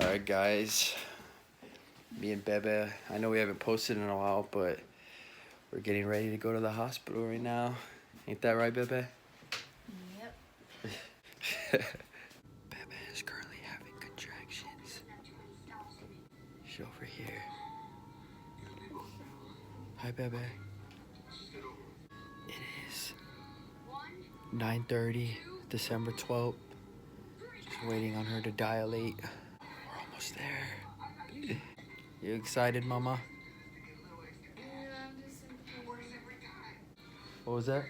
Alright guys, me and Bebe, I know we haven't posted in a while, but we're getting ready to go to the hospital right now. Ain't that right, Bebe? Yep. Bebe is currently having contractions. She's over here. Hi, Bebe. It is 9:30, December 12th. Just waiting on her to dilate. We're almost there. You excited, Mama? Yeah, I'm just What was that?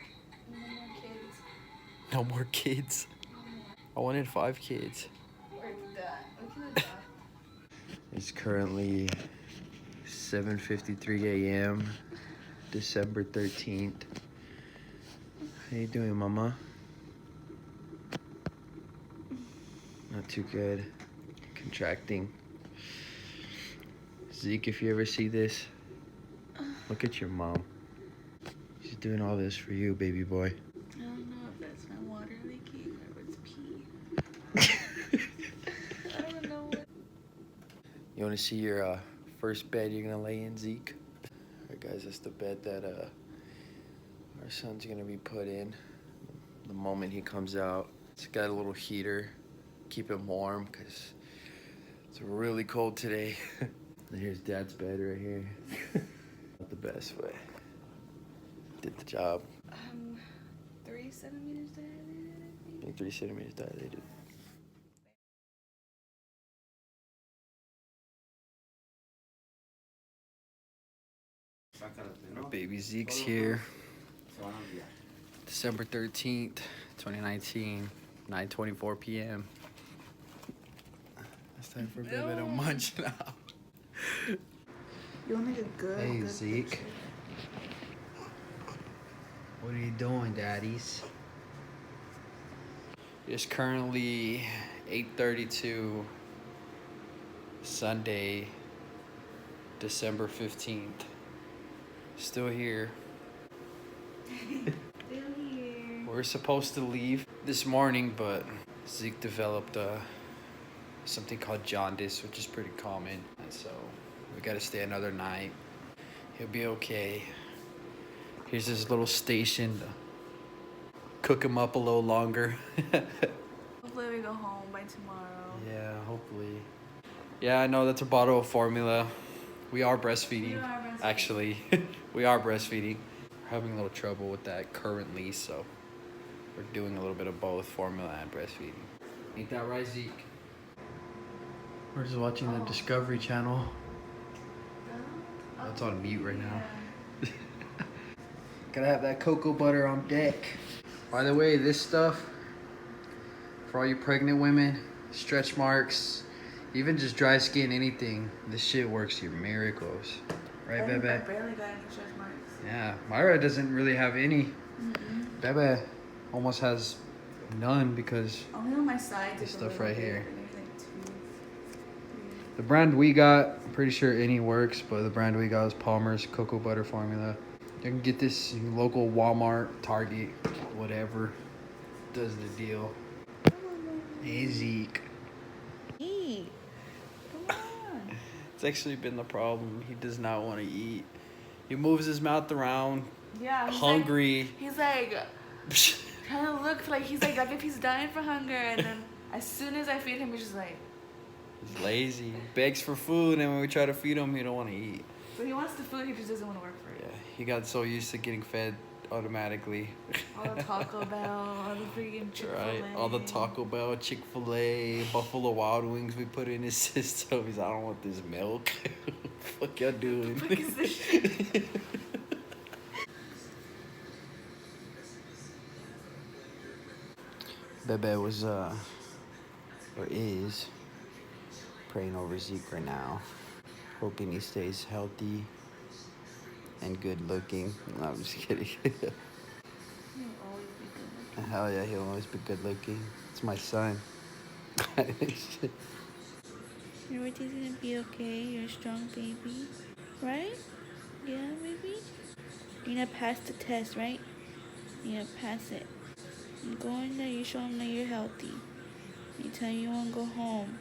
no more kids. No more kids. I wanted 5 kids. We're done. We can adopt. It's currently 7:53 a.m. December 13th. How you doing, Mama? Not too good. Contracting. Zeke, if you ever see this, look at your mom. She's doing all this for you, baby boy. I don't know if that's my water leaking or it's pee. I don't know what. You want to see your first bed you're gonna lay in, Zeke? Alright guys, that's the bed that our son's gonna be put in the moment he comes out. It's got a little heater, keep him warm, because it's really cold today. And here's Dad's bed right here. Not the best, but did the job. 3 centimeters dilated, I think. I think 3 centimeters dilated. Our baby Zeke's here. December 13th, 2019, 9:24 p.m. It's time for Bebe to munch now. You want to make a good. Hey, good Zeke. picture. What are you doing, daddies? It's currently 8:32, Sunday, December 15th. Still here. Still here. We're supposed to leave this morning, but Zeke developed something called jaundice, which is pretty common. And so we gotta stay another night. He'll be okay. Here's this little station to cook him up a little longer. Hopefully we go home by tomorrow. Yeah, hopefully. Yeah, I know that's a bottle of formula. We are breastfeeding. We are breastfeeding. Actually, we are breastfeeding. We're having a little trouble with that currently, so we're doing a little bit of both formula and breastfeeding. Ain't that right, Zeke? We're just watching the Discovery Channel. That's on mute right now. Gotta have that cocoa butter on deck. By the way, this stuff, for all you pregnant women, stretch marks, even just dry skin, anything, this shit works your miracles. Right, Bebe? I barely got any stretch marks. Yeah, Mayra doesn't really have any. Bebe almost has none because Only on my side. this stuff right here. Maybe like 2, 3. The brand we got, I'm pretty sure any works, but the brand we got is Palmer's Cocoa Butter Formula. You can get this in local Walmart, Target, whatever. Does the deal. Hey, Zeke. Eat. Come on. It's actually been the problem. He does not want to eat. He moves his mouth around, Yeah. hungry. He's like trying to look like he's like if he's dying for hunger, and then as soon as I feed him, he's just like. He's lazy. Begs for food, and when we try to feed him, he don't want to eat. But he wants the food, he just doesn't want to work for it. Yeah, he got so used to getting fed automatically. All the Taco Bell, all the freaking Chick-fil-A. Right, all the Taco Bell, Chick-fil-A, Buffalo Wild Wings we put in his system. He's like, I don't want this milk. Fuck y'all doing? What the fuck is this shit? Bebe was, or is, praying over Zeke right now. Hoping he stays healthy and good looking. No, I'm just kidding. He'll always be good looking. Hell yeah, he'll always be good looking. It's my son. Everything's gonna be okay. You're a strong baby. Right? Yeah, baby? You're gonna pass the test, right? You're gonna pass it. You go in there, you show them that you're healthy. You tell them you wanna go home.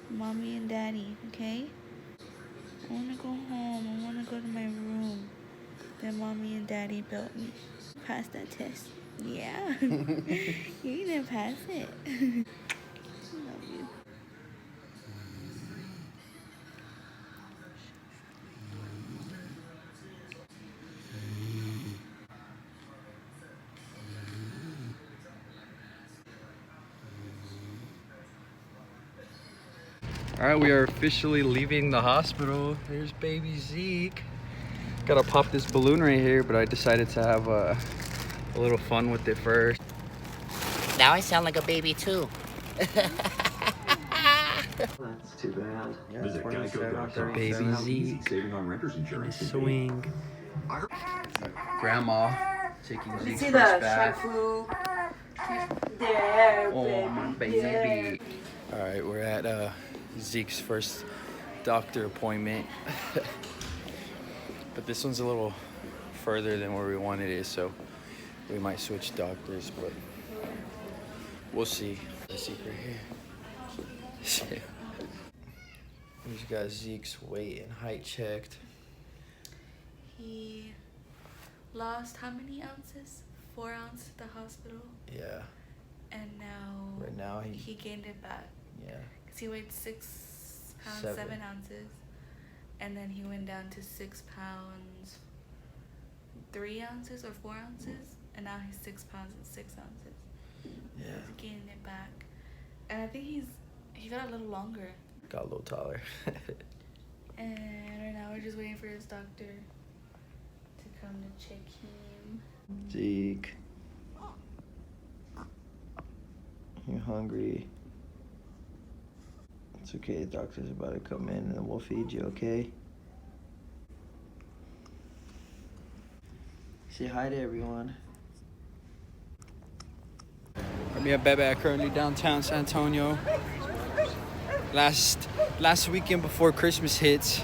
Mommy and Daddy, okay? I wanna go home. I wanna go to my room that Mommy and Daddy built me. Pass that test. Yeah. You're gonna pass it. I love you. All right, we are officially leaving the hospital. There's baby Zeke. Gotta pop this balloon right here, but I decided to have a little fun with it first. Now I sound like a baby too. That's too bad. Yeah, Visit 27, Baby baby Easy Zeke. saving on renter's insurance. can be. Swing. Grandma taking Zeke's See first the bath. shampoo there, Oh, my baby. there. All right, we're at Zeke's first doctor appointment. But this one's a little further than where we wanted it, so we might switch doctors, but we'll see. Zeke right here. We just got Zeke's weight and height checked. He lost how many ounces? 4 ounces at the hospital. Yeah, And now right now he gained it back. yeah. Because he weighed 6 pounds, 7. 7 ounces. And then he went down to 6 pounds, 3 ounces or 4 ounces. And now he's 6 pounds and 6 ounces. Yeah, He's gaining it back. And I think he got a little longer. got a little taller. And right now we're just waiting for his doctor to come to check him. Zeke, you hungry? It's okay, the doctor's about to come in and then we'll feed you, okay? Say hi to everyone. Me and Bebe are currently downtown San Antonio. Last weekend before Christmas hits.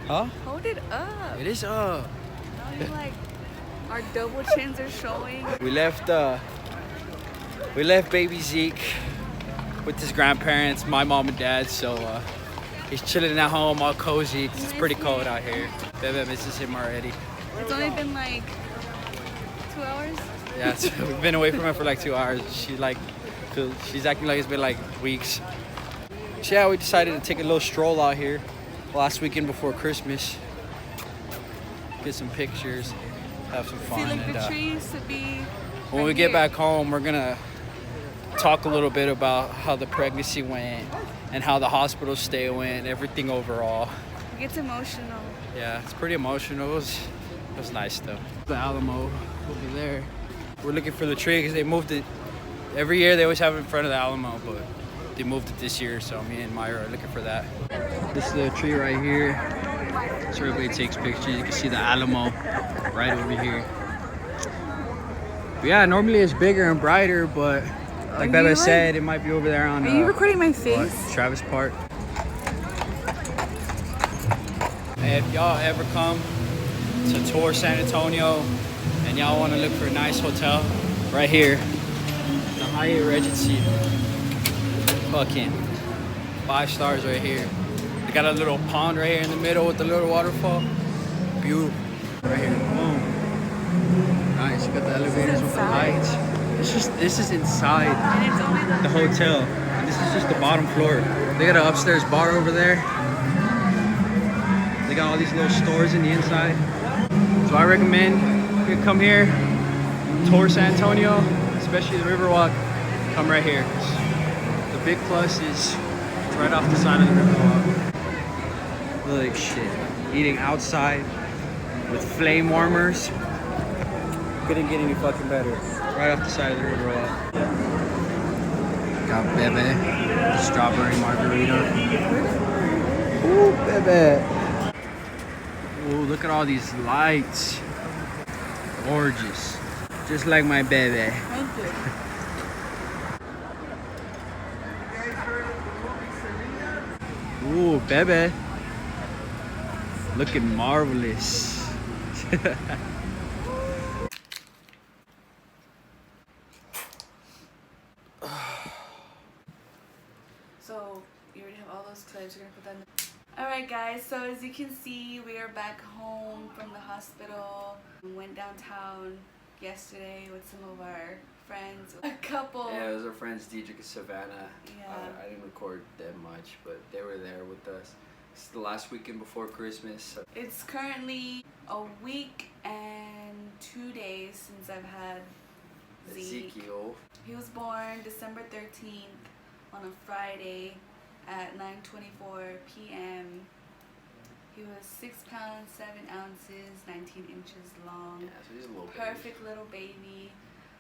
Huh? Hold it up. It is up. Now you like our double chins are showing. We left baby Zeke with his grandparents, my mom and dad, so he's chilling at home all cozy 'cause it's pretty cold out here. Bebe misses him already. It's only been like 2 hours. Yeah, so we've been away from her for like 2 hours. She's acting like it's been like weeks. So yeah, we decided to take a little stroll out here last weekend before Christmas. Get some pictures, have some fun. See, like and, the tree used to be. when we get back home, we're gonna talk a little bit about how the pregnancy went and how the hospital stay went, everything overall. It gets emotional. Yeah, it's pretty emotional. It was nice though. The Alamo over there. We're looking for the tree because they moved it. Every year they always have it in front of the Alamo, but they moved it this year, so me and Mayra are looking for that. This is the tree right here. So everybody takes pictures. You can see the Alamo right over here. But yeah, normally it's bigger and brighter, but like Beba said, it might be over there on Are you recording my face? Travis Park. Hey, if y'all ever come to tour San Antonio and y'all want to look for a nice hotel, right here, the Hyatt Regency. Fucking 5 stars right here. They got a little pond right here in the middle with the little waterfall. Beautiful. Right here. Boom. Nice. You got the elevators with the lights. This is inside And it's only the hotel. This is just the bottom floor. They got an upstairs bar over there. They got all these little stores in the inside. So I recommend you come here, tour San Antonio, especially the Riverwalk. Come right here. The big plus is it's right off the side of the Riverwalk. Look, shit. Eating outside with flame warmers. Couldn't get any fucking better. Right off the side of the Riverwalk. Got Bebe, strawberry margarita. Ooh, Bebe. Ooh, look at all these lights. Gorgeous. Just like my Bebe. Thank you. Ooh, Bebe. Looking marvelous. So you already have all clips. We're gonna put that in the... Alright guys, so as you can see, we are back home from the hospital. We went downtown yesterday with some of our friends. A couple. Yeah, it was our friends Diedrich and Savannah. Yeah. I didn't record them much, but they were there with us. It's the last weekend before Christmas. It's currently a week and 2 days since I've had Zeke. Ezekiel. He was born December 13th on a Friday at 9:24 p.m. He was 6 pounds 7 ounces, 19 inches long. Yeah, so he's a little Perfect little baby.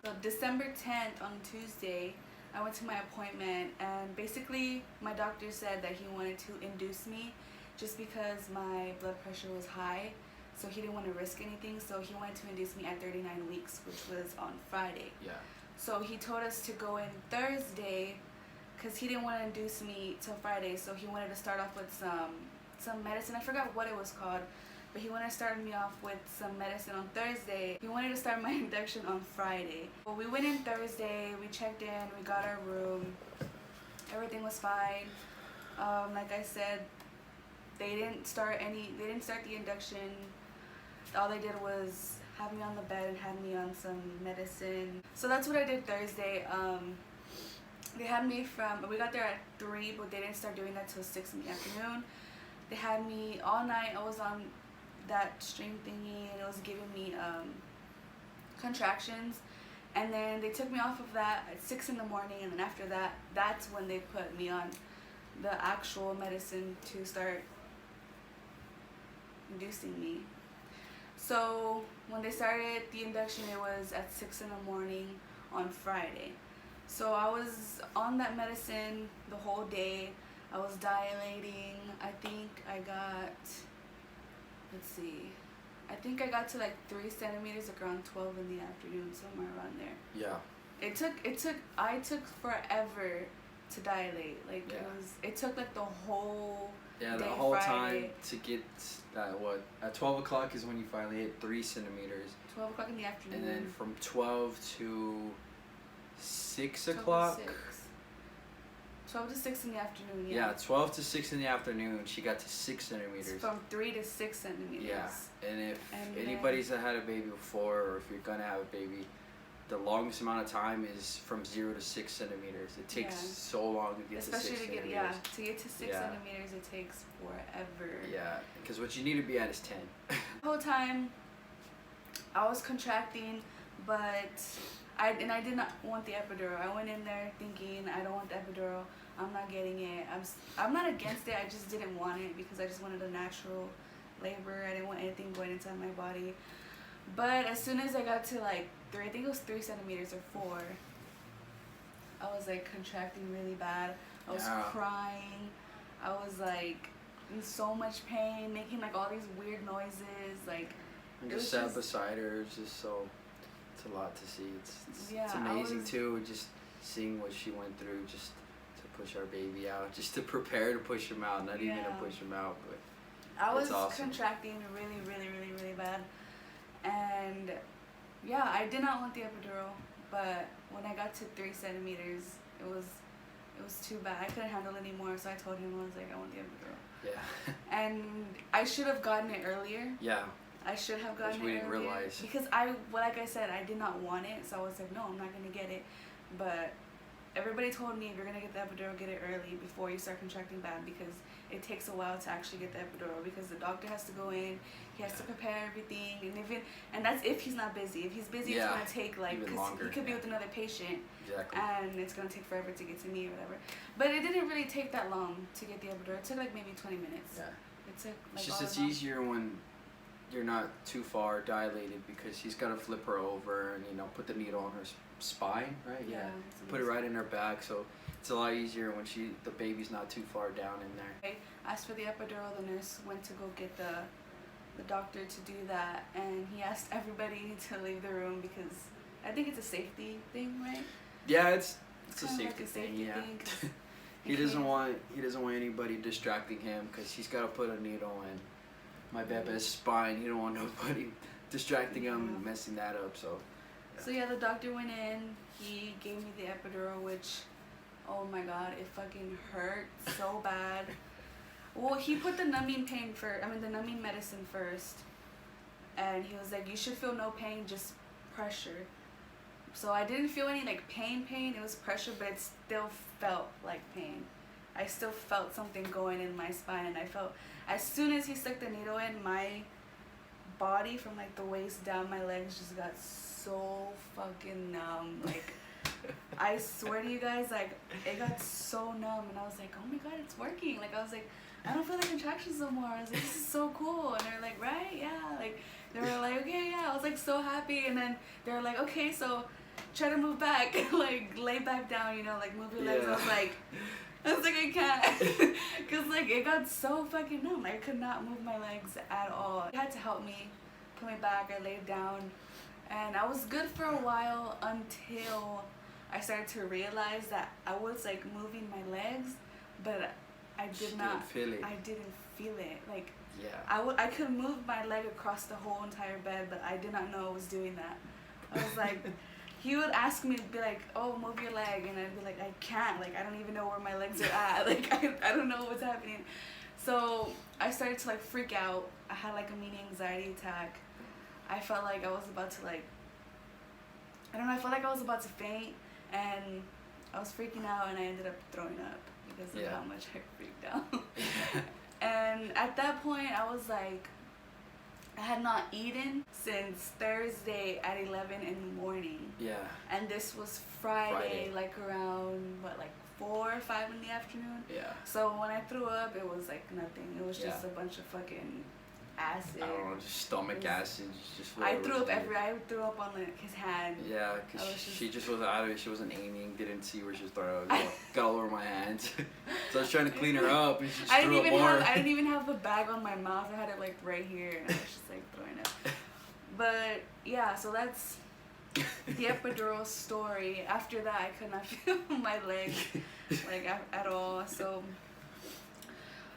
So December 10th on Tuesday, I went to my appointment, and basically my doctor said that he wanted to induce me just because my blood pressure was high. So he didn't want to risk anything, so he wanted to induce me at 39 weeks, which was on Friday. Yeah. So he told us to go in Thursday because he didn't want to induce me till Friday, so he wanted to start off with some medicine. I forgot what it was called, but he wanted to start me off with some medicine on Thursday. He wanted to start my induction on Friday. Well, we went in Thursday, we checked in, we got our room, everything was fine. Like I said, they didn't start the induction. All they did was have me on the bed and had me on some medicine. So that's what I did Thursday. They had me we got there at 3, but they didn't start doing that till 6 in the afternoon. They had me all night. I was on that string thingy, and it was giving me contractions. And then they took me off of that at 6 in the morning, and then after that, that's when they put me on the actual medicine to start inducing me. So when they started the induction, it was at 6 in the morning on Friday. So I was on that medicine the whole day. I was dilating. I think I got, let's see, I think I got to like 3 centimeters, like around 12 in the afternoon, somewhere around there. Yeah. I took forever to dilate. Like Yeah. it took like the whole Yeah, the day whole Friday. time to get that, at 12 o'clock is when you finally hit 3 centimeters. 12 o'clock in the afternoon. And then from 12 to 6 12 to o'clock. 6. 12 to 6 in the afternoon, Yeah, 12 to 6 in the afternoon, she got to 6 centimeters. From 3 to 6 centimeters. Yeah, and if And anybody's had a baby before, or if you're gonna have a baby, the longest amount of time is from 0 to 6 centimeters. It takes Yeah. so long to get Especially to 6 to get centimeters. to get to 6 Yeah. centimeters, it takes forever. Yeah, because what you need to be at is 10. The whole time I was contracting, but I did not want the epidural. I went in there thinking I don't want the epidural. I'm not getting it. I'm not against it. I just didn't want it because I just wanted a natural labor. I didn't want anything going inside my body. But as soon as I got to like 3, I think it was 3 centimeters or 4, I was like contracting really bad. I was Yeah. crying. I was like in so much pain, making like all these weird noises. Like And it just was sat beside her. It's just so, it's a lot to see. It's Yeah, I amazing was- too, just seeing what she went through just to push our baby out, just to prepare to push him out, not even to Yeah. push him out, but I was It's awesome. contracting really, really, really, really bad. And yeah, I did not want the epidural, but when I got to 3 centimeters, it was too bad. I couldn't handle it anymore, so I told him, I was like, I want the epidural. yeah. And I should have gotten it earlier. Yeah, I should have gotten Which we it didn't earlier. realize. Because like I said, I did not want it, so I was like, no, I'm not going to get it. But everybody told me if you're going to get the epidural, get it early before you start contracting bad, because it takes a while to actually get the epidural, because the doctor has to go in, he has to prepare everything, and that's if he's not busy. If he's busy, Yeah, it's going to take like, even because longer, he could be yeah. with another patient, exactly. and it's going to take forever to get to me or whatever. But it didn't really take that long to get the epidural. It took like maybe 20 minutes. Yeah. It took like It's just all it's in all. easier when you're not too far dilated, because he's got to flip her over and put the needle on her spine, right? Yeah, Yeah. it's Put it right in her back, so it's a lot easier when the baby's not too far down in there. Asked for the epidural, the nurse went to go get the doctor to do that, and he asked everybody to leave the room because I think it's a safety thing, right? Yeah, it's a Kinda like safety a thing. safety Yeah. thing, 'cause he doesn't want anybody distracting him, because he's got to put a needle in my baby's spine. He don't want nobody distracting him, and messing that up. So. So yeah, the doctor went in, he gave me the epidural, which, oh my god, it fucking hurt so bad. Well, he put the numbing the numbing medicine first, and he was like, you should feel no pain, just pressure. So I didn't feel any like pain. It was pressure, but it still felt like pain. I still felt something going in my spine, and I felt as soon as he stuck the needle in, my body from like the waist down, my legs just got so fucking numb. Like I swear to you guys, like it got so numb, and I was like, oh my god, it's working. Like I was like, I don't feel like contractions no more. I was like, this is so cool. And they're like, right, yeah. Like they were like, okay, yeah. I was like so happy, and then they were like, okay, so try to move back, like lay back down, you know, like move your legs. I was like, I can't, cause like it got so fucking numb. I could not move my legs at all. He had to help me, put me back. I laid down, and I was good for a while until I started to realize that I was like moving my legs, but I didn't feel it. Like Yeah. I could move my leg across the whole entire bed, but I did not know I was doing that. I was like. He would ask me to be like, oh, move your leg, and I'd be like, I can't, like I don't even know where my legs are at, like I don't know what's happening. So I started to like freak out. I had like a mini anxiety attack. I felt like I was about to like, I don't know, I felt like I was about to faint, and I was freaking out, and I ended up throwing up because of how much I freaked out. And at that point I was like, I had not eaten since Thursday at 11 in the morning. Yeah. And this was Friday. Like around, like 4 or 5 in the afternoon? Yeah. So when I threw up, it was like nothing. It was just a bunch of fucking acid. I don't know, just stomach acid. I threw up on like his hand. Yeah, because she just wasn't out of it. She wasn't aiming, didn't see where she was throwing up. Got all over my hands. So I was trying to clean her up, and she just threw up more. I didn't even have the bag on my mouth. I had it like right here, and I was just like throwing up. But yeah, so that's the epidural story. After that, I could not feel my leg like at all. So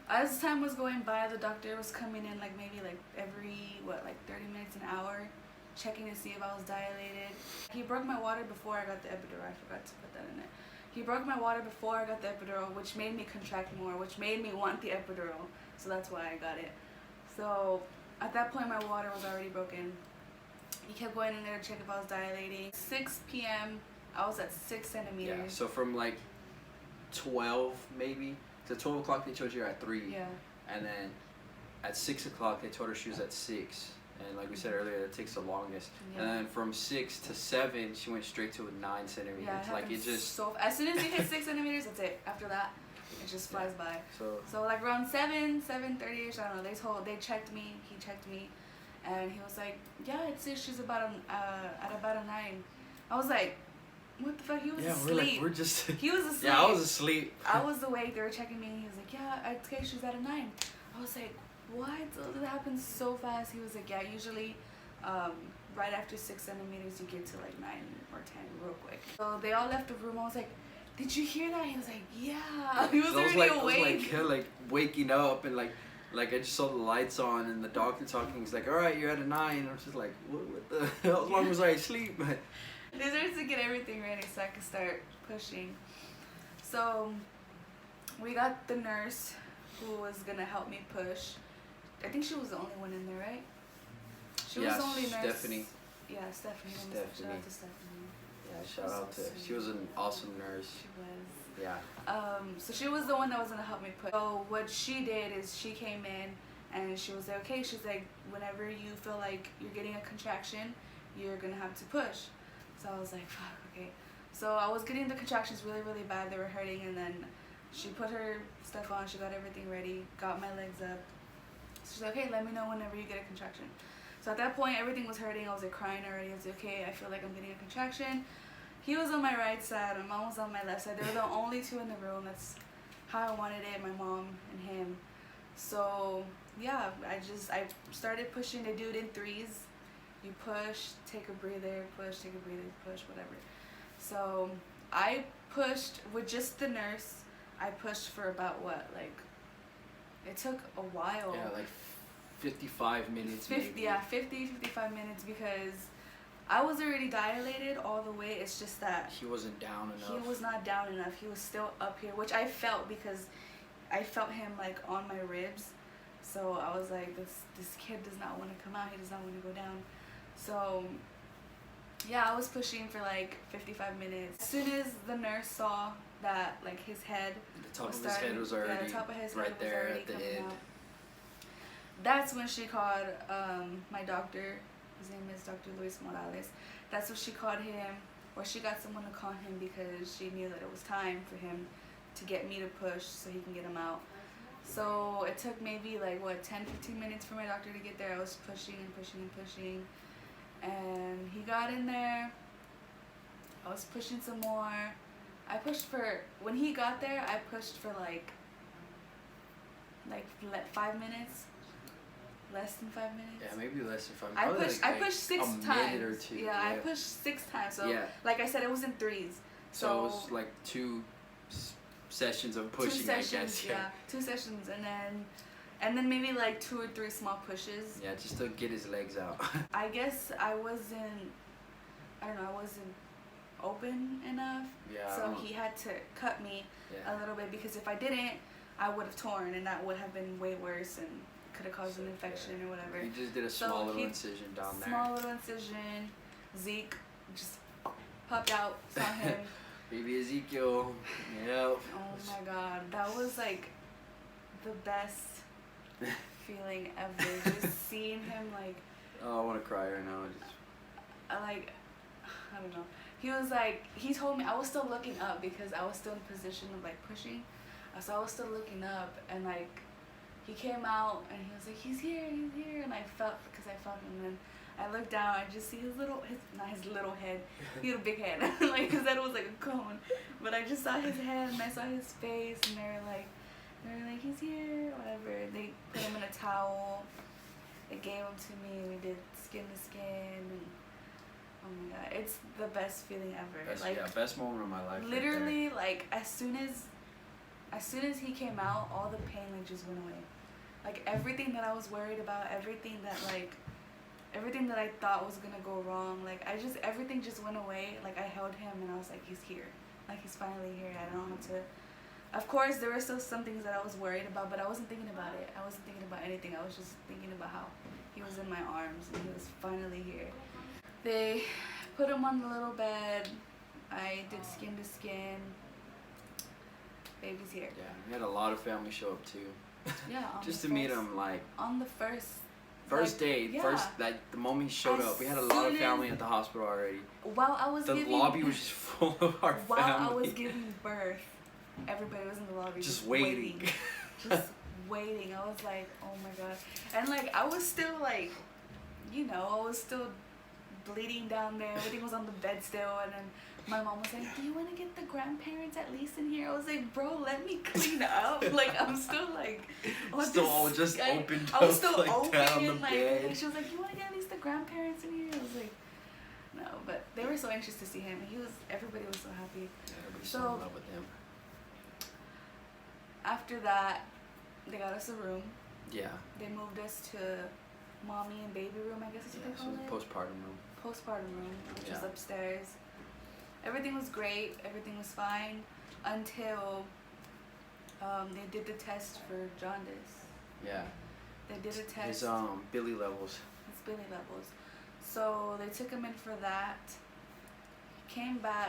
as time was going by, the doctor was coming in like maybe like every 30 minutes, an hour, checking to see if I was dilated. He broke my water before I got the epidural. I forgot to put that in it. He broke my water before I got the epidural, which made me contract more, which made me want the epidural. So that's why I got it. So at that point, my water was already broken. He kept going in there to check if I was dilating. 6 p.m., I was at 6 centimeters. Yeah, so from like 12 maybe to 12 o'clock they told you you're at 3. Yeah. And then at 6 o'clock they told her she was at 6. And like we said earlier, that takes the longest. Yeah. And then from 6 to 7, she went straight to 9 centimeters. Yeah, like it just. So as soon as you hit 6 centimeters, that's it. After that, it just flies by. So like around 7:30ish, I don't know. They checked me. He checked me, and he was like, "Yeah, I'd say she's about at about a 9." I was like, "What the fuck?" He was asleep. We're just. He was asleep. Yeah, I was asleep. I was awake. They were checking me, and he was like, "Yeah, I'd say she's at a 9." I was like, what? That happens so fast. He was like, yeah, usually right after 6 centimeters you get to like 9 or 10 real quick. So they all left the room. I was like, did you hear that? He was like, yeah. He was already awake. I was like waking up, and like I just saw the lights on and the doctor talking. He's like, all right, you're at a 9. And I was just like, what the hell? As long as I asleep. They started to get everything ready so I could start pushing. So we got the nurse who was gonna help me push. I think she was the only one in there, right? She was the only nurse. Stephanie. Yeah, Stephanie. Shout out to Stephanie. Yeah, shout out to. She was an awesome nurse. She was. Yeah. So she was the one that was gonna help me push. So what she did is she came in and she was like, okay. She's like, whenever you feel like you're getting a contraction, you're gonna have to push. So I was like, fuck, okay. So I was getting the contractions really, really bad. They were hurting, and then she put her stuff on. She got everything ready. Got my legs up. So she's like, okay, let me know whenever you get a contraction. So at that point, everything was hurting. I was like crying already. I was like, okay, I feel like I'm getting a contraction. He was on my right side. My mom was on my left side. They were the only two in the room. That's how I wanted it, my mom and him. So yeah, I started pushing. They do it in 3s. You push, take a breather, push, take a breather, push, whatever. So I pushed with just the nurse. I pushed for about it took a while. Yeah, like 55 minutes. 55 minutes, because I was already dilated all the way. It's just that he wasn't down enough. He was not down enough. He was still up here, which I felt because I felt him like on my ribs. So I was like, this kid does not want to come out. He does not want to go down. So yeah, I was pushing for like 55 minutes. As soon as the nurse saw that like his head, The top of his head was already the top of his right head was there already at the coming end. out. That's when she called my doctor. His name is Dr. Luis Morales. That's what she called him, or she got someone to call him because she knew that it was time for him to get me to push so he can get him out. So it took maybe like what 10-15 minutes for my doctor to get there. I was pushing and pushing and pushing, and he got in there. I was pushing some more. I pushed for, when he got there, I pushed for like 5 minutes. Less than 5 minutes. Yeah, maybe less than 5 I minutes. pushed. I pushed 6 times. A minute or two. Yeah, I pushed 6 times. So, Yeah. like I said, it was in threes. So it was like 2 sessions of pushing, 2 sessions, I guess. 2 sessions, and then maybe like 2 or 3 small pushes. Yeah, just to get his legs out. I guess I wasn't open enough. Yeah. So he had to cut me a little bit, because if I didn't, I would have torn, and that would have been way worse and could have caused an infection or whatever. He just did a small little incision down there. Small little incision. Zeke just popped out. Saw him. Baby Ezekiel. Yep. Oh my God, that was like the best feeling ever. Just seeing him like. Oh, I want to cry right now. I don't know. He was like, he told me, I was still looking up because I was still in position of like pushing. So I was still looking up, and like he came out and he was like, he's here, and I felt, because I felt him, and then I looked down, I just see his little head, he had a big head, like his head was like a cone, but I just saw his head and I saw his face, and they were like, he's here, whatever. They put him in a towel, they gave him to me, we did skin to skin, and oh my God, it's the best feeling ever. Best moment of my life. Literally, like as soon as he came out, all the pain like just went away. Like everything that I was worried about, everything that I thought was gonna go wrong, like everything just went away. Like I held him and I was like, he's here. Like he's finally here. I don't have to. Of course, there were still some things that I was worried about, but I wasn't thinking about it. I wasn't thinking about anything. I was just thinking about how he was in my arms and he was finally here. They put him on the little bed. I did skin to skin. Baby's here. Yeah, we had a lot of family show up too. Yeah. Just to meet him, like. On the first day, the moment he showed up, we had a lot of family at the hospital already. While I was the lobby was just full of our family. While I was giving birth, everybody was in the lobby just waiting. Just waiting. I was like, oh my God. And like I was still like, I was still bleeding down there. Everything was on the bed still, and then my mom was like, do you want to get the grandparents at least in here? I was like, bro, let me clean up. Like I'm still like just opened up. I was still like, open down and the like bed. she was like, you want to get at least the grandparents in here? I was like, no, but they were so anxious to see him. Everybody was so happy. Yeah, everybody's so in love with him. After that, they got us a room. Yeah. They moved us to mommy and baby room, I guess is what they call it. Postpartum room. Postpartum room, which is upstairs. Everything was great. Everything was fine until they did the test for jaundice. Yeah. They did a test. His Billy levels. His Billy levels. So they took him in for that.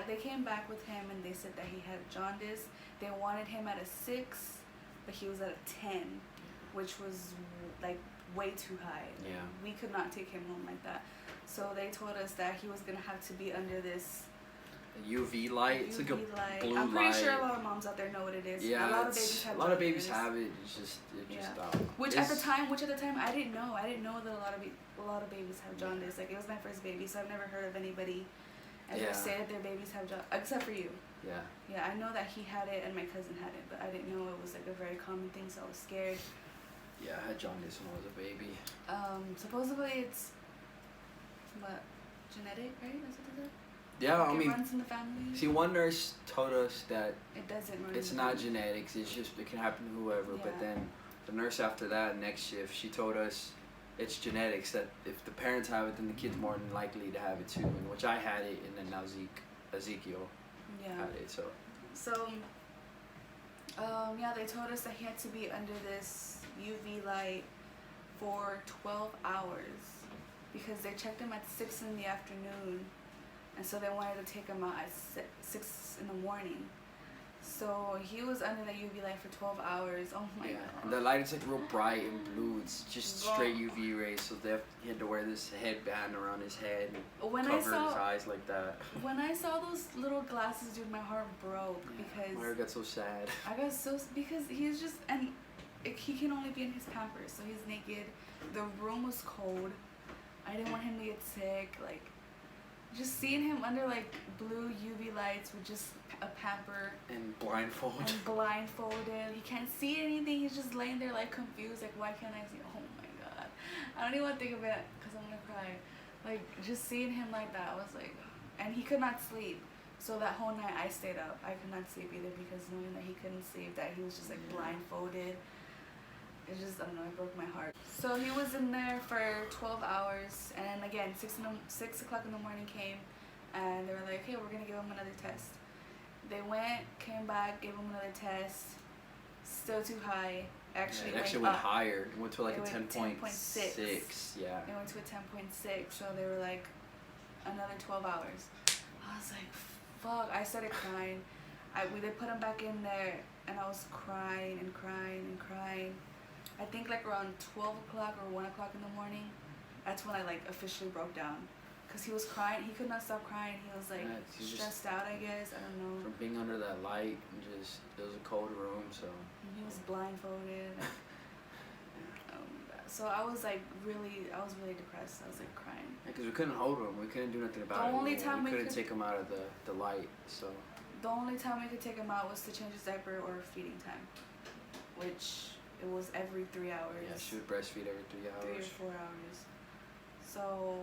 They came back with him and they said that he had jaundice. They wanted him at a 6, but he was at a 10, which was like way too high. Yeah. We could not take him home like that. So they told us that he was gonna have to be under this UV light. It's like a light. blue I'm pretty light. sure a lot of moms out there know what it is. Yeah, a lot of babies have. A lot of babies have it. It's just Which at the time I didn't know. I didn't know that a lot of babies have jaundice. Like it was my first baby, so I've never heard of anybody ever say that their babies have jaundice, except for you. Yeah. Yeah, I know that he had it and my cousin had it, but I didn't know it was like a very common thing, so I was scared. Yeah, I had jaundice when I was a baby. Supposedly it's genetic, right? That's what they said? Yeah, It runs in the family. See, one nurse told us that it doesn't run. It's not genetics. It's just it can happen to whoever. Yeah. But then the nurse after that next shift, she told us it's genetics. That if the parents have it, then the kid's more than likely to have it too. And which I had it, and then now Ezekiel had it. So Yeah, they told us that he had to be under this UV light for 12 hours because they checked him at 6 in the afternoon, and so they wanted to take him out at 6 in the morning. So he was under the UV light for 12 hours. Oh my Yeah, god. and the light is like real bright and blue. It's just straight UV rays, so he had to wear this headband around his head and When cover I saw his eyes like that. when I saw those little glasses, dude, my heart broke because Mayra got so sad. I got so because he's just and he can only be in his Pampers, so he's naked. The room was cold. I didn't want him to get sick. Like, just seeing him under like blue UV lights with just a pamper And blindfolded. and blindfolded. He can't see anything. He's just laying there like confused. Like, why can't I see? Oh my god. I don't even want to think of it because I'm gonna cry. Like, just seeing him like that, I was like, and he could not sleep. So that whole night I stayed up. I could not sleep either because knowing that he couldn't sleep, that he was just like blindfolded. It just, I don't know, it broke my heart. So he was in there for 12 hours, and then again, 6 o'clock in the morning came, and they were like, hey, we're gonna give him another test. They went, came back, gave him another test, still too high. Actually, It actually went higher. It went to like a 10.6. Yeah. It went to a 10.6, so they were like, another 12 hours. I was like, fuck. I started crying. They put him back in there, and I was crying and crying and crying. I think like around 12 o'clock or 1 o'clock in the morning, that's when I like officially broke down. Because he was crying. He could not stop crying. He was like stressed out, I guess. I don't know. From being under that light, and just, it was a cold room, so. And he was blindfolded. So I was really depressed. I was like crying. Because we couldn't hold him. We couldn't do nothing about it. The only time we couldn't take him out of the light, so. The only time we could take him out was to change his diaper or feeding time, which it was every 3 hours. Yeah, she would breastfeed every 3 hours. 3 or 4 hours. So,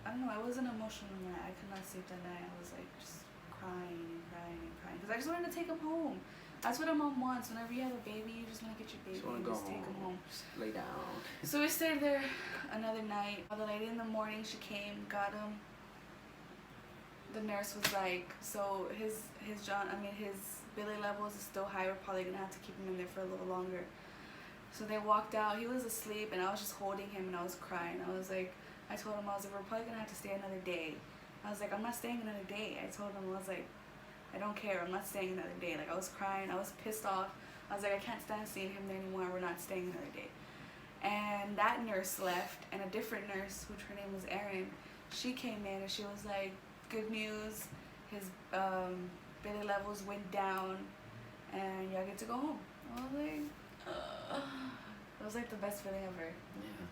I don't know, it was an emotional night. I could not sleep that night. I was like just crying and crying and crying. Because I just wanted to take him home. That's what a mom wants. Whenever you have a baby, you just want to get your baby and just take him home. Just lay down. So we stayed there another night. The lady in the morning, she came, got him. The nurse was like, so his Billy levels is still high. We're probably going to have to keep him in there for a little longer. So they walked out. He was asleep, and I was just holding him, and I was crying. I was like, I told him, I was like, we're probably going to have to stay another day. I was like, I'm not staying another day. I told him, I was like, I don't care. I'm not staying another day. Like, I was crying. I was pissed off. I was like, I can't stand seeing him there anymore. We're not staying another day. And that nurse left, and a different nurse, which her name was Erin, she came in, and she was like, good news. His Billy levels went down, and y'all get to go home. I was like, it was like the best feeling ever. Yeah.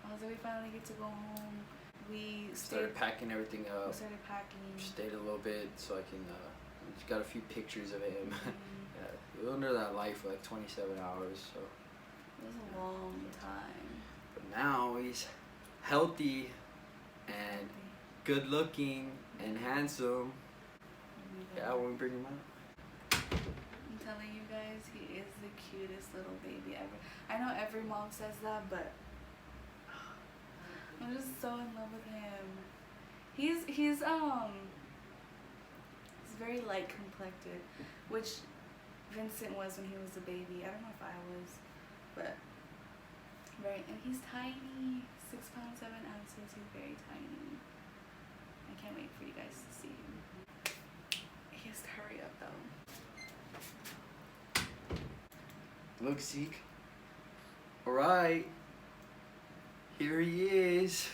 I was like, we finally get to go home. We started packing everything up. We started packing. Stayed a little bit so I can. Just got a few pictures of him. Yeah, we were under that light for like 27 hours. So. It was a long time. But now he's healthy and good looking and handsome. Yeah, when we bring him out. I'm telling you guys, he is the cutest little baby ever. I know every mom says that, but I'm just so in love with him. He's very light complected, which Vincent was when he was a baby. I don't know if I was, but and he's tiny, 6 pounds 7 ounces. He's very tiny. I can't wait for you guys to see him. He has to hurry up though. Look, Zeke. Alright. Here he is.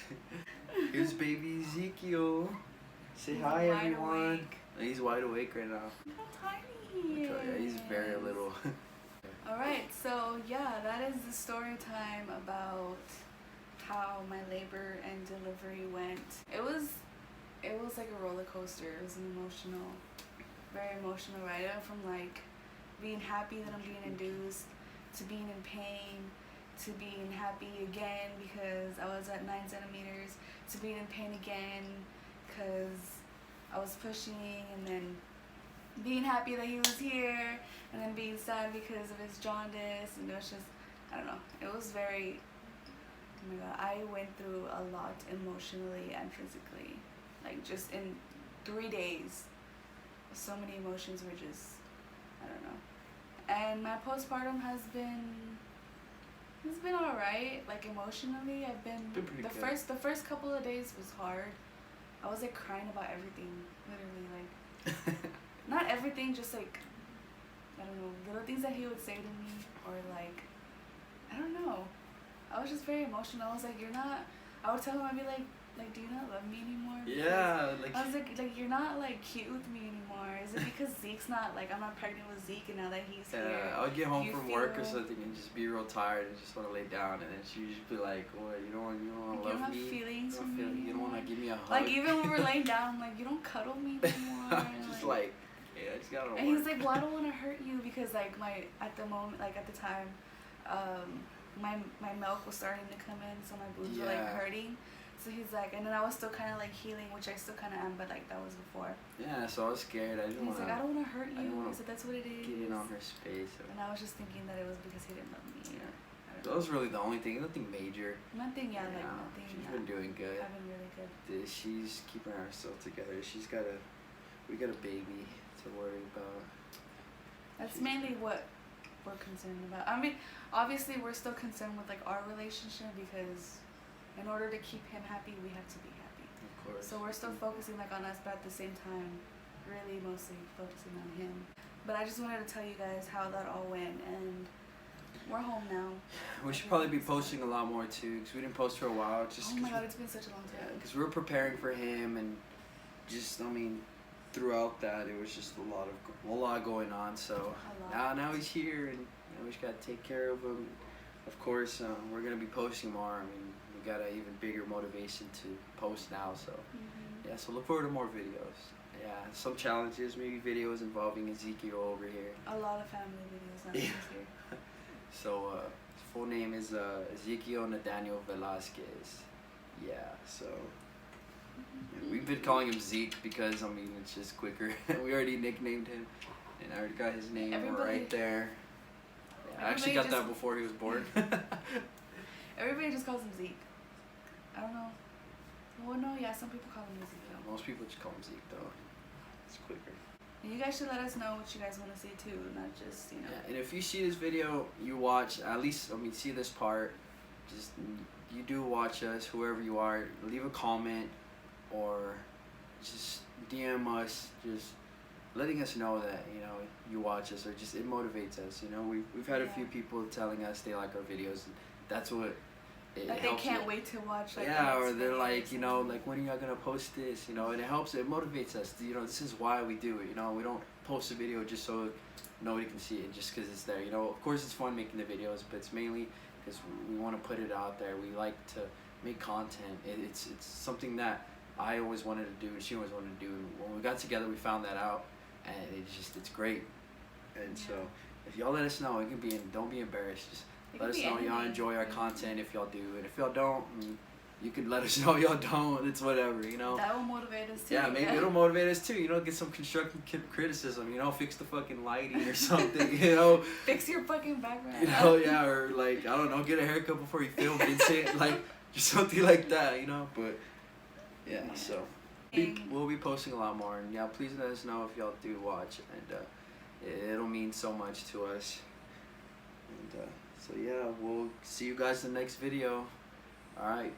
Here's baby Ezekiel. Say He's hi, wide everyone. awake. He's wide awake right now. Look how tiny he is. Yeah, he's very little. Alright, so yeah, that is the story time about how my labor and delivery went. It was like a roller coaster. It was an very emotional ride. From like being happy that I'm being induced, to being in pain, to being happy again because I was at 9 centimeters, to being in pain again because I was pushing, and then being happy that he was here, and then being sad because of his jaundice, and it was just, I don't know, it was very, oh my god, I went through a lot emotionally and physically, like just in 3 days, so many emotions were just, I don't know, And my postpartum has been alright. Like emotionally, I've been pretty the good. first couple of days was hard. I was like crying about everything, literally, like not everything, just like I don't know, little things that he would say to me, or like I don't know. I was just very emotional. I was like, you're not. I would tell him, I'd be like, do you not love me anymore? Because Yeah, like I was like, you're not like cute with me anymore. Is it because Zeke's not like I'm not pregnant with Zeke, and now that he's here? I would get home you from work or feel- something and just be real tired and just want to lay down, and then she would just be like, "What? You don't want to You don't love have me? feelings for You me don't want to anymore?" give me a hug?" Like even when we're laying down, I'm like, you don't cuddle me anymore. just like, yeah, I just gotta. And he's like, well, I don't want to hurt you because like at the time, my milk was starting to come in, so my boobs were like Yeah. hurting. So he's like, and then I was still kind of like healing, which I still kind of am, but like that was before. Yeah, so I was scared. I didn't He's want like, I to don't want to hurt I you. don't wanna He said that's what it is. get in on her space. And I was just thinking that it was because he didn't love me. Yeah. I That don't was really the only thing. Nothing major. know. Nothing, yeah, like Yeah, nothing. She's Yeah. been doing good. I've been really good. She's keeping herself together. We got a baby to worry about. That's She's- mainly what we're concerned about. I mean, obviously we're still concerned with like our relationship because in order to keep him happy, we have to be happy. Of course. So we're still focusing like on us, but at the same time, really mostly focusing on him. But I just wanted to tell you guys how that all went, and we're home now. We should probably be posting a lot more too, because we didn't post for a while. Just Oh my 'cause god, it's been such a long time. because we were preparing for him, and just throughout that it was just a lot going on. So A lot. now he's here, and we just gotta take care of him. Of course, we're gonna be posting more. I mean, we got an even bigger motivation to post now. So yeah, so look forward to more videos. Yeah, some challenges, maybe videos involving Ezekiel over here. A lot of family videos now. Yeah. He's here. So his full name is Ezekiel Nathaniel Velasquez. Yeah, so yeah, we've been calling him Zeke because it's just quicker. We already nicknamed him, and I already got his name Everybody- right there. Yeah, I actually everybody got just- that before he was born. Everybody just calls him Zeke. I don't know. Well, no, yeah, some people call him Ezekiel. Most people just call him Zeke though. It's quicker. And you guys should let us know what you guys want to see too, not just, Yeah, and if you see this video, you watch, at least, see this part, just, you do watch us, whoever you are, leave a comment, or just DM us, just letting us know that, you watch us, or just, it motivates us, we've had a few people telling us they like our videos, and that's what, it Like they helps can't it. wait to watch like the Yeah, next or they're video like, something. like, when are y'all gonna post this? And it helps, it motivates us. This is why we do it. We don't post a video just so nobody can see it, just because it's there. Of course it's fun making the videos, but it's mainly because we want to put it out there. We like to make content. It's something that I always wanted to do, and she always wanted to do. When we got together, we found that out, and it's great. And so, if y'all let us know, it can be, don't be embarrassed. Just It let could us be know y'all anything. enjoy our content if y'all do, and if y'all don't, you can let us know y'all don't. It's whatever, That will motivate us too. Yeah, maybe it'll motivate us too. Get some constructive criticism. Fix the fucking lighting or something. Fix your fucking background. Yeah, or like I don't know, get a haircut before you film Vincent, like just something like that. But yeah, so we'll be posting a lot more, and yeah, please let us know if y'all do watch, and it'll mean so much to us. And so yeah, we'll see you guys in the next video. All right.